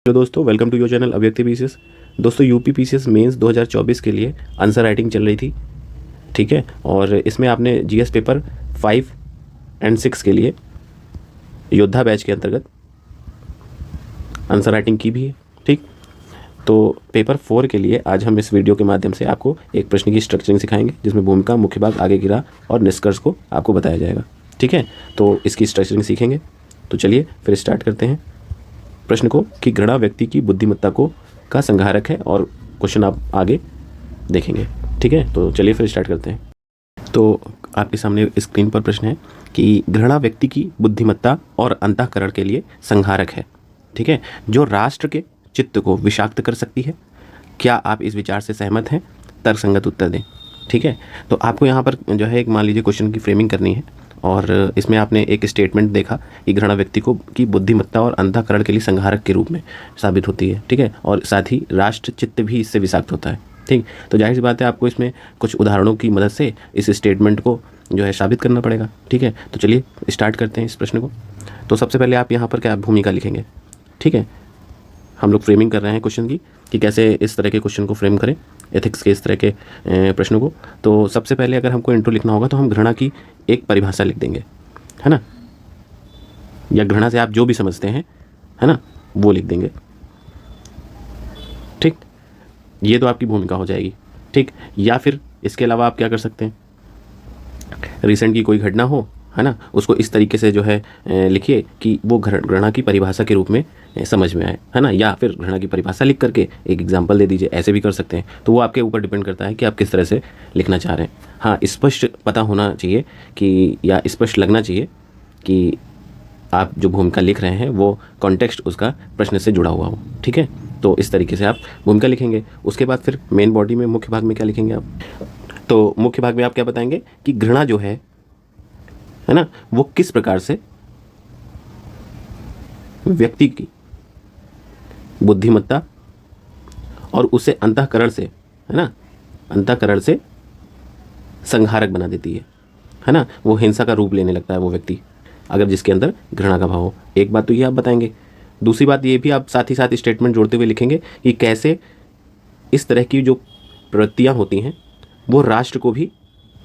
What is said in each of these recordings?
Hello दोस्तों, welcome to your channel अभिव्यक्ति PCS. दोस्तों यूपी पीसीएस मेंस 2024 के लिए आंसर राइटिंग चल रही थी, ठीक है। और इसमें आपने जीएस पेपर 5 और 6 के लिए योद्धा बैच के अंतर्गत आंसर राइटिंग की भी है, ठीक। तो पेपर 4 के लिए आज हम इस वीडियो के माध्यम से आपको एक प्रश्न की स्ट्रक्चरिंग सिखाएंगे, जिसमें भूमिका, मुख्य भाग, आगे की राह और निष्कर्ष को आपको बताया जाएगा, ठीक है। तो इसकी स्ट्रक्चरिंग सीखेंगे। तो चलिए फिर स्टार्ट करते हैं प्रश्न को कि घृणा व्यक्ति की बुद्धिमत्ता को का संहारक है, और क्वेश्चन आप आगे देखेंगे, ठीक है। तो चलिए फिर स्टार्ट करते हैं। तो आपके सामने स्क्रीन पर प्रश्न है कि घृणा व्यक्ति की बुद्धिमत्ता और अंतःकरण के लिए संहारक है, ठीक है, जो राष्ट्र के चित्त को विषाक्त कर सकती है। क्या आप इस विचार से सहमत हैं? तर्कसंगत उत्तर दें, ठीक है। तो आपको यहाँ पर जो है एक मान लीजिए क्वेश्चन की फ्रेमिंग करनी है, और इसमें आपने एक स्टेटमेंट देखा कि घृणा व्यक्ति को की बुद्धिमत्ता और अंतःकरण के लिए संहारक के रूप में साबित होती है, ठीक है, और साथ ही राष्ट्र चित्त भी इससे विषाक्त होता है, ठीक। तो जाहिर सी बात है आपको इसमें कुछ उदाहरणों की मदद से इस स्टेटमेंट को जो है साबित करना पड़ेगा, ठीक है। तो चलिए स्टार्ट करते हैं इस प्रश्न को। तो सबसे पहले आप यहाँ पर क्या भूमिका लिखेंगे, ठीक है। हम लोग फ्रेमिंग कर रहे हैं क्वेश्चन की कि कैसे इस तरह के क्वेश्चन को फ्रेम करें, एथिक्स के इस तरह के प्रश्नों को। तो सबसे पहले अगर हमको इंट्रो लिखना होगा तो हम घृणा की एक परिभाषा लिख देंगे, है ना, या घृणा से आप जो भी समझते हैं, है ना, वो लिख देंगे, ठीक। ये तो आपकी भूमिका हो जाएगी, ठीक। या फिर इसके अलावा आप क्या कर सकते हैं, रिसेंट की कोई घटना हो, है ना, उसको इस तरीके से जो है लिखिए कि वो घृणा की परिभाषा के रूप में समझ में आए, है ना। या फिर घृणा की परिभाषा लिख करके एक एग्जाम्पल दे दीजिए, ऐसे भी कर सकते हैं। तो वो आपके ऊपर डिपेंड करता है कि आप किस तरह से लिखना चाह रहे हैं। हाँ, स्पष्ट पता होना चाहिए कि, या स्पष्ट लगना चाहिए कि आप जो भूमिका लिख रहे हैं वो कॉन्टेक्स्ट उसका प्रश्न से जुड़ा हुआ हो, ठीक है। तो इस तरीके से आप भूमिका लिखेंगे। उसके बाद फिर मेन बॉडी में, मुख्य भाग में क्या लिखेंगे आप? तो मुख्य भाग में आप क्या बताएंगे कि घृणा जो है ना, वो किस प्रकार से व्यक्ति की बुद्धिमत्ता और उसे अंतःकरण से, है ना, अंतःकरण से संहारक बना देती है ना। वो हिंसा का रूप लेने लगता है वो व्यक्ति, अगर जिसके अंदर घृणा का भाव हो। एक बात तो ये आप बताएंगे। दूसरी बात ये भी आप साथ ही साथ स्टेटमेंट जोड़ते हुए लिखेंगे कि कैसे इस तरह की जो प्रवृत्तियाँ होती हैं वो राष्ट्र को भी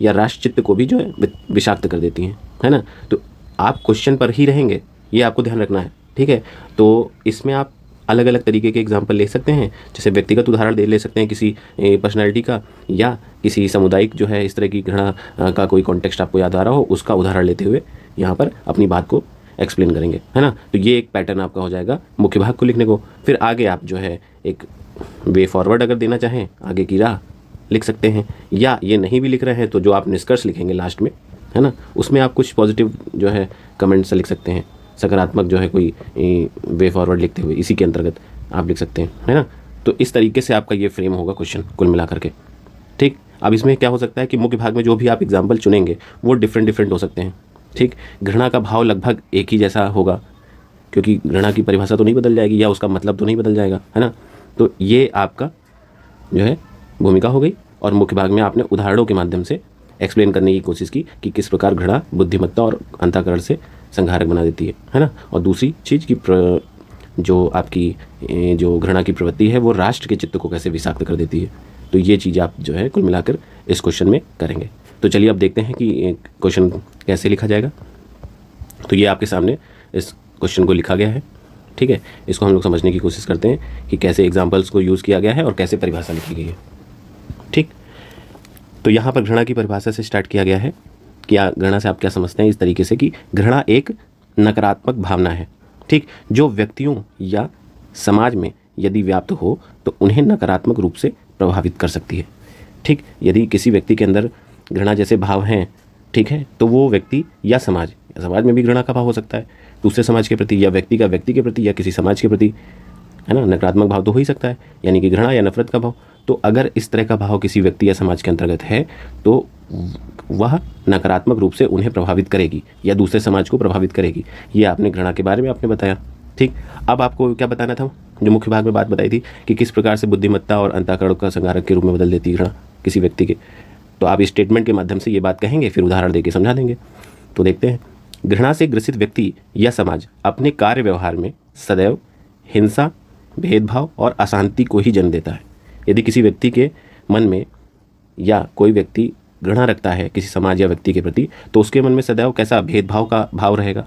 या राष्ट्रचित्त को भी जो है विषाक्त कर देती हैं, है ना। तो आप क्वेश्चन पर ही रहेंगे, ये आपको ध्यान रखना है, ठीक है। तो इसमें आप अलग अलग तरीके के एग्जाम्पल ले सकते हैं, जैसे व्यक्तिगत उदाहरण ले सकते हैं किसी पर्सनैलिटी का, या किसी सामुदायिक जो है इस तरह की घृणा का कोई कॉन्टेक्स्ट आपको याद आ रहा हो, उसका उदाहरण लेते हुए यहाँ पर अपनी बात को एक्सप्लेन करेंगे, है ना। तो ये एक पैटर्न आपका हो जाएगा मुख्य भाग को लिखने को। फिर आगे आप जो है एक वे फॉरवर्ड अगर देना चाहें, आगे की राह लिख सकते हैं, या ये नहीं भी लिख रहे हैं तो जो आप निष्कर्ष लिखेंगे लास्ट में, है ना, उसमें आप कुछ पॉजिटिव जो है कमेंट्स लिख सकते हैं, सकारात्मक जो है कोई वे फॉरवर्ड लिखते हुए इसी के अंतर्गत आप लिख सकते हैं, है ना। तो इस तरीके से आपका ये फ्रेम होगा क्वेश्चन कुल मिला करके, ठीक। अब इसमें क्या हो सकता है कि मुख्य भाग में जो भी आप एग्जाम्पल चुनेंगे वो डिफरेंट हो सकते हैं, ठीक। घृणा का भाव लगभग एक ही जैसा होगा, क्योंकि घृणा की परिभाषा तो नहीं बदल जाएगी या उसका मतलब तो नहीं बदल जाएगा, है ना। तो ये आपका जो है भूमिका हो गई, और मुख्य भाग में आपने उदाहरणों के माध्यम से एक्सप्लेन करने की कोशिश की कि किस प्रकार घृणा बुद्धिमत्ता और अंतःकरण से संहारक बना देती है ना। और दूसरी चीज़ की जो आपकी जो घृणा की प्रवृत्ति है वो राष्ट्र के चित्त को कैसे विषाक्त कर देती है। तो ये चीज़ आप जो है कुल मिलाकर इस क्वेश्चन में करेंगे। तो चलिए अब देखते हैं कि क्वेश्चन कैसे लिखा जाएगा। तो ये आपके सामने इस क्वेश्चन को लिखा गया है, ठीक है। इसको हम लोग समझने की कोशिश करते हैं कि कैसे एग्जाम्पल्स को यूज़ किया गया है और कैसे परिभाषा लिखी गई है, ठीक। तो यहाँ पर घृणा की परिभाषा से स्टार्ट किया गया है कि घृणा से आप क्या समझते हैं, इस तरीके से कि घृणा एक नकारात्मक भावना है, ठीक, जो व्यक्तियों या समाज में यदि व्याप्त हो तो उन्हें नकारात्मक रूप से प्रभावित कर सकती है, ठीक। यदि किसी व्यक्ति के अंदर घृणा जैसे भाव हैं, ठीक है, तो वो व्यक्ति या समाज में भी घृणा का भाव हो सकता है दूसरे समाज के प्रति, या व्यक्ति का व्यक्ति के प्रति, या किसी समाज के प्रति, है ना। नकारात्मक भाव तो हो ही सकता है, यानी कि घृणा या नफरत का भाव। तो अगर इस तरह का भाव किसी व्यक्ति या समाज के अंतर्गत है तो वह नकारात्मक रूप से उन्हें प्रभावित करेगी या दूसरे समाज को प्रभावित करेगी। ये आपने घृणा के बारे में आपने बताया, ठीक। अब आपको क्या बताना था, जो मुख्य भाग में बात बताई थी कि किस प्रकार से बुद्धिमत्ता और अंतःकरण का संहारक के रूप में बदल देती है घृणा किसी व्यक्ति के। तो आप स्टेटमेंट के माध्यम से ये बात कहेंगे, फिर उदाहरण देके समझा देंगे। तो देखते हैं। घृणा से ग्रसित व्यक्ति या समाज अपने कार्य व्यवहार में सदैव हिंसा भेदभाव और अशांति को ही जन्म देता है। यदि किसी व्यक्ति के मन में या कोई व्यक्ति घृणा रखता है किसी समाज या व्यक्ति के प्रति, तो उसके मन में सदैव कैसा भेदभाव का भाव रहेगा,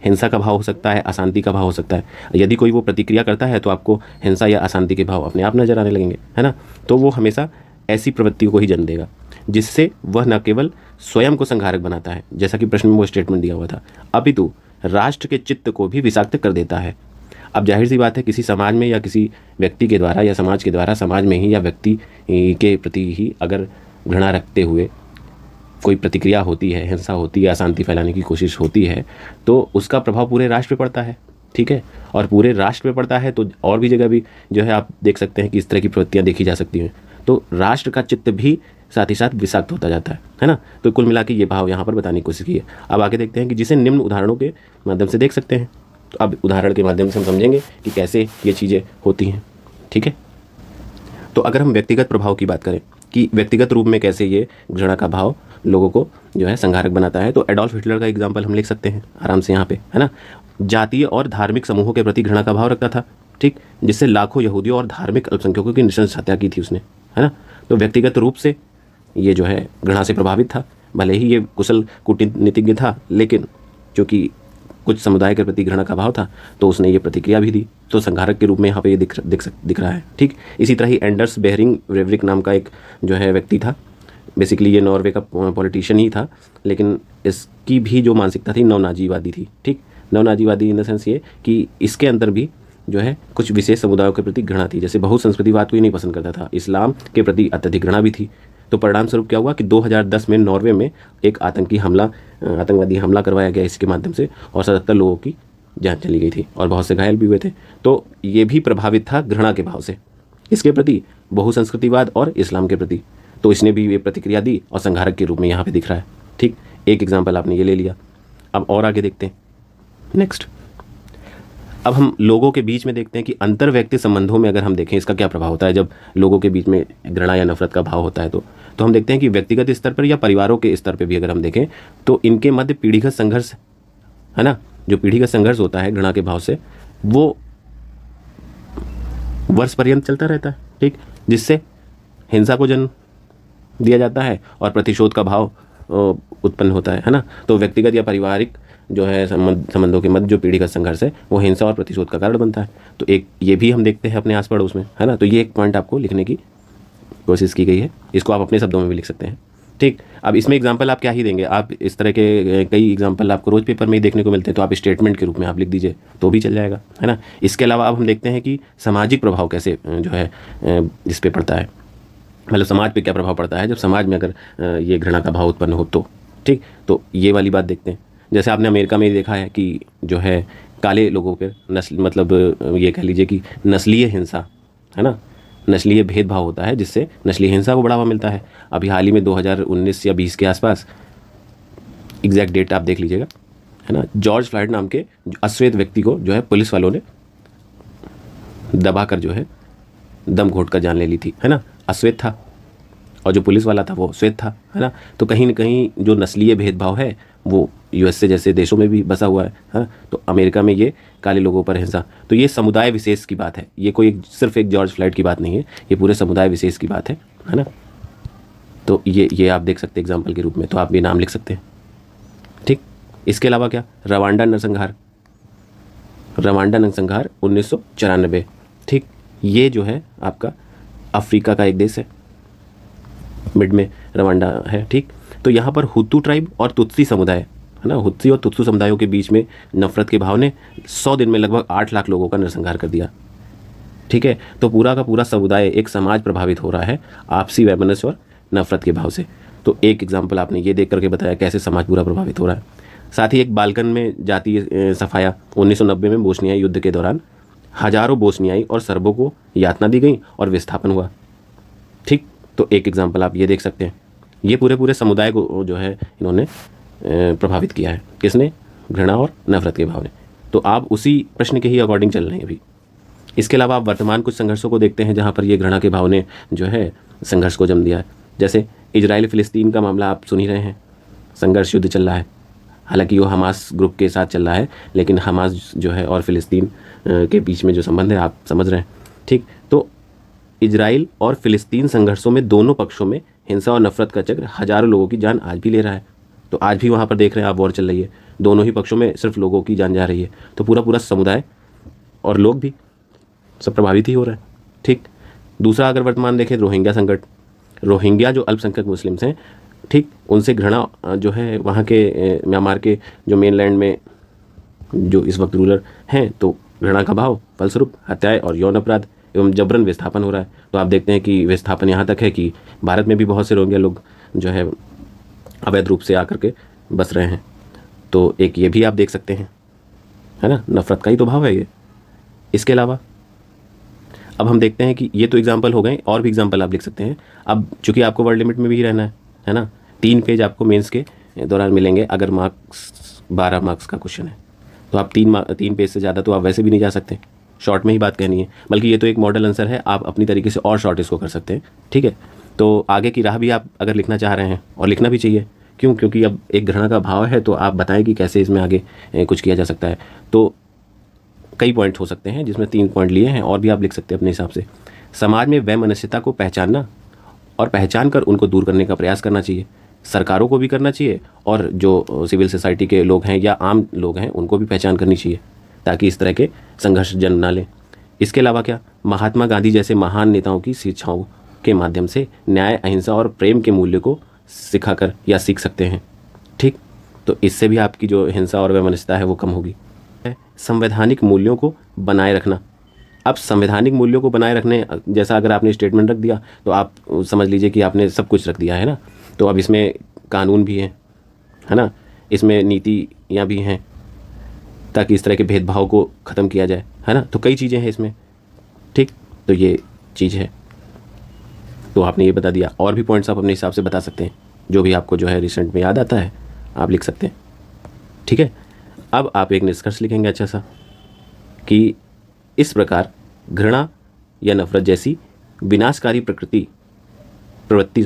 हिंसा का भाव हो सकता है, अशांति का भाव हो सकता है। यदि कोई वो प्रतिक्रिया करता है तो आपको हिंसा या अशांति के भाव अपने आप नजर आने लगेंगे, है ना। तो वो हमेशा ऐसी प्रवृत्तियों को ही जन्म देगा जिससे वह न केवल स्वयं को संहारक बनाता है, जैसा कि प्रश्न में वो स्टेटमेंट दिया हुआ था, अपितु राष्ट्र के चित्त को भी विषाक्त कर देता है। अब जाहिर सी बात है, किसी समाज में या किसी व्यक्ति के द्वारा या समाज के द्वारा समाज में ही या व्यक्ति के प्रति ही अगर घृणा रखते हुए कोई प्रतिक्रिया होती है, हिंसा होती है, अशांति फैलाने की कोशिश होती है, तो उसका प्रभाव पूरे राष्ट्र पे पड़ता है, ठीक है। और पूरे राष्ट्र पे पड़ता है तो और भी जगह भी जो है आप देख सकते हैं कि इस तरह की प्रवृत्तियाँ देखी जा सकती हैं। तो राष्ट्र का चित्त भी साथ ही साथ विषाक्त होता जाता है ना। तो कुल मिला के ये भाव यहाँ पर बताने की कोशिश की है। अब आगे देखते हैं कि जिसे निम्न उदाहरणों के माध्यम से देख सकते हैं। तो अब उदाहरण के माध्यम से हम समझेंगे कि कैसे ये चीज़ें होती हैं, ठीक है। तो अगर हम व्यक्तिगत प्रभाव की बात करें कि व्यक्तिगत रूप में कैसे ये घृणा का भाव लोगों को जो है संहारक बनाता है, तो एडोल्फ हिटलर का एग्जाम्पल हम लिख सकते हैं आराम से यहाँ पे, है ना। जातीय और धार्मिक समूहों के प्रति घृणा का भाव रखता था, ठीक, जिससे लाखों यहूदियों और धार्मिक अल्पसंख्यकों की नृशंस हत्या की थी उसने, है ना। तो व्यक्तिगत रूप से ये जो है घृणा से प्रभावित था, भले ही ये कुशल कूटनीतिज्ञ था, लेकिन चूँकि कुछ समुदाय के प्रति घृणा का भाव था तो उसने ये प्रतिक्रिया भी दी, तो संहारक के रूप में यहाँ पे ये दिख रहा है, ठीक। इसी तरह ही एंडर्स बेहरिंग ब्रेविक नाम का एक जो है व्यक्ति था, बेसिकली ये नॉर्वे का पॉलिटिशियन ही था, लेकिन इसकी भी जो मानसिकता थी नवनाजीवादी थी, ठीक। नवनाजीवादी इन द सेंस ये कि इसके अंदर भी जो है कुछ विशेष समुदायों के प्रति घृणा थी, जैसे बहुसंस्कृतिवाद को ही नहीं पसंद करता था, इस्लाम के प्रति अत्यधिक घृणा भी थी। तो परिणाम स्वरूप क्या हुआ कि 2010 में नॉर्वे में एक आतंकवादी हमला करवाया गया इसके माध्यम से, और 77 लोगों की जान चली गई थी और बहुत से घायल भी हुए थे। तो ये भी प्रभावित था घृणा के भाव से, इसके प्रति, बहुसंस्कृतिवाद और इस्लाम के प्रति। तो इसने भी ये प्रतिक्रिया दी और संहारक के रूप में यहाँ पे दिख रहा है, ठीक। एक एग्जाम्पल आपने ये ले लिया। अब और आगे देखते हैं नेक्स्ट। अब हम लोगों के बीच में देखते हैं कि अंतर व्यक्ति संबंधों में अगर हम देखें इसका क्या प्रभाव होता है जब लोगों के बीच में घृणा या नफरत का भाव होता है। तो हम देखते हैं कि व्यक्तिगत स्तर पर या परिवारों के स्तर पर भी अगर हम देखें तो इनके मध्य पीढ़ीगत संघर्ष, है ना, जो पीढ़ीगत संघर्ष होता है घृणा के भाव से, वो वर्ष पर्यंत चलता रहता है, ठीक, जिससे हिंसा को जन्म दिया जाता है और प्रतिशोध का भाव उत्पन्न होता है ना। तो व्यक्तिगत या पारिवारिक जो है संबंधों के मध्य जो पीढ़ी का संघर्ष है वो हिंसा और प्रतिशोध का कारण बनता है। तो एक ये भी हम देखते हैं अपने आस पड़ोस में, है ना। तो ये एक पॉइंट आपको लिखने की कोशिश की गई है, इसको आप अपने शब्दों में भी लिख सकते हैं, ठीक। अब इसमें एग्जाम्पल आप क्या ही देंगे, आप इस तरह के कई एग्जाम्पल आपको रोज पेपर में ही देखने को मिलते हैं, तो आप स्टेटमेंट के रूप में आप लिख दीजिए तो भी चल जाएगा, है ना। इसके अलावा अब हम देखते हैं कि सामाजिक प्रभाव कैसे जो है इस पर पड़ता है, मतलब समाज पे क्या प्रभाव पड़ता है जब समाज में अगर ये घृणा का भाव उत्पन्न हो तो, ठीक। तो ये वाली बात देखते हैं। जैसे आपने अमेरिका में देखा है कि जो है काले लोगों पर मतलब ये कह लीजिए कि नस्लीय हिंसा, है ना, नस्लीय भेदभाव होता है जिससे नस्लीय हिंसा को बढ़ावा मिलता है। अभी हाल ही में 2019 या 20 के आसपास, एग्जैक्ट डेट आप देख लीजिएगा, है ना, जॉर्ज फ्लॉयड नाम के अश्वेत व्यक्ति को जो है पुलिस वालों ने दबाकर जो है दम घोट कर जान ले ली थी, है ना। अश्वेत था और जो पुलिस वाला था वो श्वेत था, है ना। तो कहीं ना कहीं जो नस्लीय भेदभाव है वो यूएसए जैसे देशों में भी बसा हुआ है। तो अमेरिका में ये काले लोगों पर हिंसा, तो ये समुदाय विशेष की बात है, ये कोई सिर्फ एक जॉर्ज फ्लॉयड की बात नहीं है, ये पूरे समुदाय विशेष की बात है ना। तो ये आप देख सकते हैं एग्जाम्पल के रूप में, तो आप भी नाम लिख सकते हैं, ठीक। इसके अलावा क्या, रवांडा नरसंहार 1994, ठीक। ये जो है आपका अफ्रीका का एक देश है, मिड में रवांडा है, ठीक। तो यहाँ पर हुतू ट्राइब और तुत्सी समुदाय, है ना, हुत्सी और तुत्सु समुदायों के बीच में नफरत के भाव ने 100 दिन में लगभग 8 लाख लोगों का नरसंहार कर दिया, ठीक है। तो पूरा का पूरा समुदाय, एक समाज प्रभावित हो रहा है आपसी वैमनस्य और नफरत के भाव से। तो एक एग्जाम्पल आपने ये देख करके बताया कैसे समाज पूरा प्रभावित हो रहा है। साथ ही एक बाल्कन में जातीय सफाया 1990 में बोस्नियाई युद्ध के दौरान हजारों बोस्नियाई और सर्बों को यातना दी गई और विस्थापन हुआ, ठीक। तो एक एग्जाम्पल आप ये देख सकते हैं, ये पूरे समुदाय को जो है इन्होंने प्रभावित किया है, किसने, घृणा और नफरत के भाव ने। तो आप उसी प्रश्न के ही अकॉर्डिंग चल रहे हैं अभी। इसके अलावा आप वर्तमान कुछ संघर्षों को देखते हैं जहाँ पर ये घृणा के भाव ने जो है संघर्ष को जन्म दिया है। जैसे इजराइल फिलिस्तीन का मामला आप सुन ही रहे हैं, संघर्ष युद्ध चल रहा है हालांकि वो हमास ग्रुप के साथ चल रहा है, लेकिन हमास जो है और फ़िलिस्तीन के बीच में जो संबंध है आप समझ रहे हैं, ठीक। तो इजराइल और फ़िलिस्तीन संघर्षों में दोनों पक्षों में हिंसा और नफरत का चक्र हज़ारों लोगों की जान आज भी ले रहा है। तो आज भी वहाँ पर देख रहे हैं आप, वॉर चल रही है, दोनों ही पक्षों में सिर्फ लोगों की जान जा रही है, तो पूरा पूरा समुदाय और लोग भी सब प्रभावित ही हो रहा है, ठीक। दूसरा अगर वर्तमान देखें, रोहिंग्या संकट, रोहिंग्या जो अल्पसंख्यक मुस्लिम्स हैं, ठीक, उनसे घृणा जो है वहाँ के म्यांमार के जो मेनलैंड में जो इस वक्त रूलर हैं, तो घृणा का भाव, फलस्वरूप हत्याएं और यौन अपराध एवं जबरन विस्थापन हो रहा है। तो आप देखते हैं कि विस्थापन यहाँ तक है कि भारत में भी बहुत से रोहिंग्या लोग जो है अवैध रूप से आकर के बस रहे हैं। तो एक ये भी आप देख सकते हैं, है ना, नफरत का ही तो भाव है ये। इसके अलावा अब हम देखते हैं कि ये तो एग्जाम्पल हो गए, और भी एग्जाम्पल आप लिख सकते हैं। अब चूंकि आपको वर्ड लिमिट में भी रहना है ना, 3 पेज आपको मेंस के दौरान मिलेंगे। अगर मार्क्स 12 मार्क्स का क्वेश्चन है तो आप 3 पेज से ज़्यादा तो आप वैसे भी नहीं जा सकते, शॉर्ट में ही बात कहनी है। बल्कि ये तो एक मॉडल आंसर है, आप अपनी तरीके से और शॉर्ट इसको कर सकते हैं, ठीक है। तो आगे की राह भी आप अगर लिखना चाह रहे हैं, और लिखना भी चाहिए, क्यों, क्योंकि अब एक घृणा का भाव है, तो आप बताएं कि कैसे इसमें आगे कुछ किया जा सकता है। तो कई पॉइंट हो सकते हैं, जिसमें 3 पॉइंट लिए हैं, और भी आप लिख सकते हैं अपने हिसाब से। समाज में वैमनस्यता को पहचानना और पहचान कर उनको दूर करने का प्रयास करना चाहिए। सरकारों को भी करना चाहिए, और जो सिविल सोसाइटी के लोग हैं या आम लोग हैं उनको भी पहचान करनी चाहिए, ताकि इस तरह के संघर्ष जन्म ना लें। इसके अलावा क्या, महात्मा गांधी जैसे महान नेताओं की शिक्षाओं के माध्यम से न्याय, अहिंसा और प्रेम के मूल्य को सिखाकर या सीख सकते हैं, ठीक। तो इससे भी आपकी जो हिंसा और वैमनस्यता है वो कम होगी। संवैधानिक मूल्यों को बनाए रखना। अब संवैधानिक मूल्यों को बनाए रखने जैसा अगर आपने स्टेटमेंट रख दिया तो आप समझ लीजिए कि आपने सब कुछ रख दिया है ना। तो अब इसमें कानून भी है ना, इसमें नीतियाँ भी हैं, ताकि इस तरह के भेदभाव को ख़त्म किया जाए, है ना। तो कई चीज़ें हैं इसमें, ठीक। तो ये चीज़ है, तो आपने ये बता दिया। और भी पॉइंट्स आप अपने हिसाब से बता सकते हैं, जो भी आपको जो है रिसेंट में याद आता है आप लिख सकते हैं, ठीक है। अब आप एक निष्कर्ष लिखेंगे अच्छा सा, कि इस प्रकार घृणा या नफरत जैसी विनाशकारी प्रवृत्ति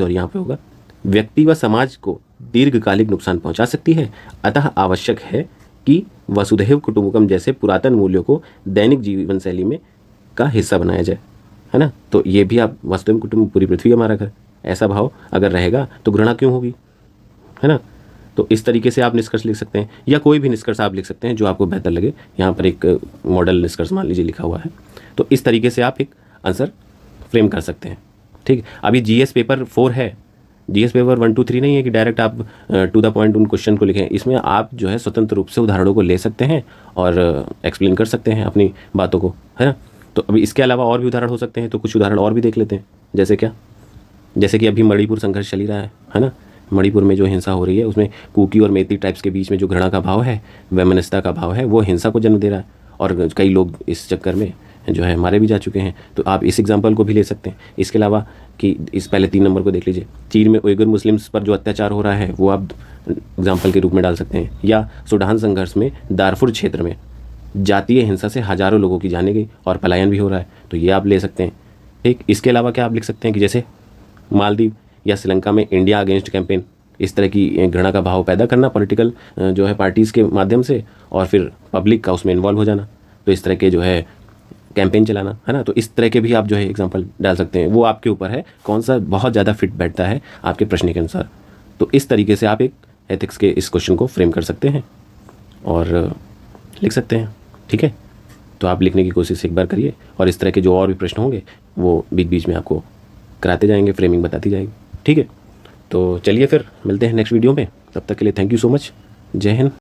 यहाँ पे होगा, व्यक्ति व समाज को दीर्घकालिक नुकसान पहुंचा सकती है। अतः आवश्यक है कि वसुधैव कुटुंबकम जैसे पुरातन मूल्यों को दैनिक जीवन शैली में का हिस्सा बनाया जाए, है ना। तो ये भी आप, वसुधैव कुटुंबकम पूरी पृथ्वी हमारा घर, ऐसा भाव अगर रहेगा तो घृणा क्यों होगी, है ना। तो इस तरीके से आप निष्कर्ष लिख सकते हैं, या कोई भी निष्कर्ष आप लिख सकते हैं जो आपको बेहतर लगे। यहाँ पर एक मॉडल निष्कर्ष मान लीजिए लिखा हुआ है, तो इस तरीके से आप एक आंसर फ्रेम कर सकते हैं, ठीक। अभी जीएस पेपर 4 है, जीएस पेपर 1, 2, 3 नहीं है कि डायरेक्ट आप टू द पॉइंट उन क्वेश्चन को लिखें। इसमें आप जो है स्वतंत्र रूप से उदाहरणों को ले सकते हैं और एक्सप्लेन कर सकते हैं अपनी बातों को, है ना। तो अभी इसके अलावा और भी उदाहरण हो सकते हैं, तो कुछ उदाहरण और भी देख लेते हैं। जैसे क्या, जैसे कि अभी मणिपुर संघर्ष चल ही रहा है ना। मणिपुर में जो हिंसा हो रही है उसमें कुकी और मेती टाइप्स के बीच में जो घृणा का भाव है, वैमनस्यता का भाव है, वो हिंसा को जन्म दे रहा है, और कई लोग इस चक्कर में जो है मारे भी जा चुके हैं। तो आप इस एग्जाम्पल को भी ले सकते हैं। इसके अलावा कि इस पहले 3 नंबर को देख लीजिए, चीन में उइगर मुस्लिम्स पर जो अत्याचार हो रहा है वो आप एग्जाम्पल के रूप में डाल सकते हैं। या सूडान संघर्ष में दारफुर क्षेत्र में जातीय हिंसा से हज़ारों लोगों की जाने गई और पलायन भी हो रहा है, तो ये आप ले सकते हैं, ठीक। इसके अलावा क्या आप लिख सकते हैं कि जैसे मालदीव या श्रीलंका में इंडिया अगेंस्ट कैंपेन, इस तरह की घृणा का भाव पैदा करना पॉलिटिकल जो है पार्टीज़ के माध्यम से, और फिर पब्लिक का उसमें इन्वॉल्व हो जाना, तो इस तरह के जो है कैंपेन चलाना, है ना। तो इस तरह के भी आप जो है एग्जांपल डाल सकते हैं, वो आपके ऊपर है कौन सा बहुत ज़्यादा फिट बैठता है आपके प्रश्न के अनुसार। तो इस तरीके से आप एक एथिक्स के इस क्वेश्चन को फ्रेम कर सकते हैं और लिख सकते हैं, ठीक है। तो आप लिखने की कोशिश एक बार करिए, और इस तरह के जो और भी प्रश्न होंगे वो बीच बीच में आपको कराते जाएंगे, फ्रेमिंग बताती जाएगी, ठीक है। तो चलिए फिर मिलते हैं नेक्स्ट वीडियो में, तब तक के लिए थैंक यू सो मच, जय हिंद।